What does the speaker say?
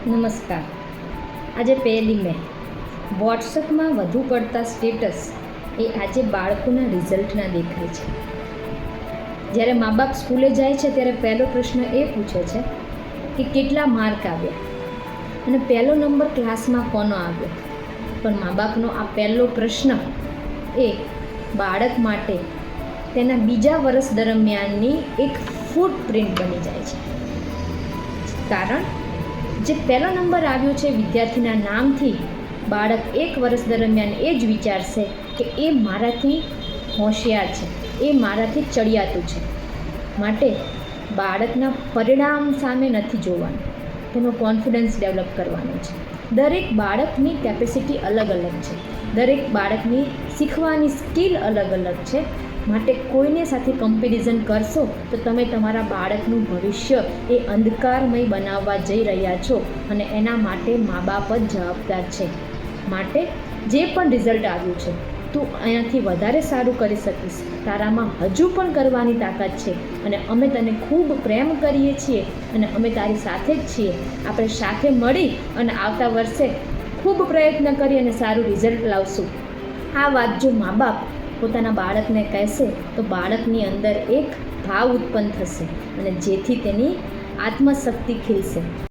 નમસ્કાર. આજે 1 મે વોટ્સઅપમાં વધુ પડતા સ્ટેટસ એ આજે બાળકોના રિઝલ્ટના દેખાય છે. જ્યારે મા બાપ સ્કૂલે જાય છે ત્યારે પહેલો પ્રશ્ન એ પૂછે છે કે કેટલા માર્ક આવ્યા અને પહેલો નંબર ક્લાસમાં કોનો આવ્યો. પણ મા બાપનો આ પહેલો પ્રશ્ન એ બાળક માટે તેના બીજા વર્ષ દરમિયાનની એક ફૂટપ્રિન્ટ બની જાય છે. કારણ જે પહેલો નંબર આવ્યો છે વિદ્યાર્થીના નામથી બાળક 1 વર્ષ દરમિયાન એ જ વિચારશે કે એ મારાથી હોશિયાર છે, એ મારાથી ચડિયાતું છે. માટે બાળકના પરિણામ સામે નથી જોવાનું, તેનો કોન્ફિડન્સ ડેવલપ કરવાનો છે. દરેક બાળકની કેપેસિટી અલગ અલગ છે, દરેક બાળકની શીખવાની સ્કિલ અલગ અલગ છે. માટે કોઈને સાથે કમ્પેરિઝન કરશો તો તમે તમારા બાળકનું ભવિષ્ય એ અંધકારમય બનાવવા જઈ રહ્યા છો અને એના માટે મા બાપ જ જવાબદાર છે. માટે જે પણ રિઝલ્ટ આવ્યું છે તું અહીંયાથી વધારે સારું કરી શકીશ, તારામાં હજુ પણ કરવાની તાકાત છે અને અમે તને ખૂબ પ્રેમ કરીએ છીએ અને અમે તારી સાથે જ છીએ. આપણે સાથે મળી અને આવતા વર્ષે ખૂબ પ્રયત્ન કરી અને સારું રિઝલ્ટ લાવશું. આ વાત જો મા બાપ પોતાના બાળકને કહેશે તો બાળકની અંદર એક ભાવ ઉત્પન્ન થશે અને જેથી તેની આત્મશક્તિ ખીલશે.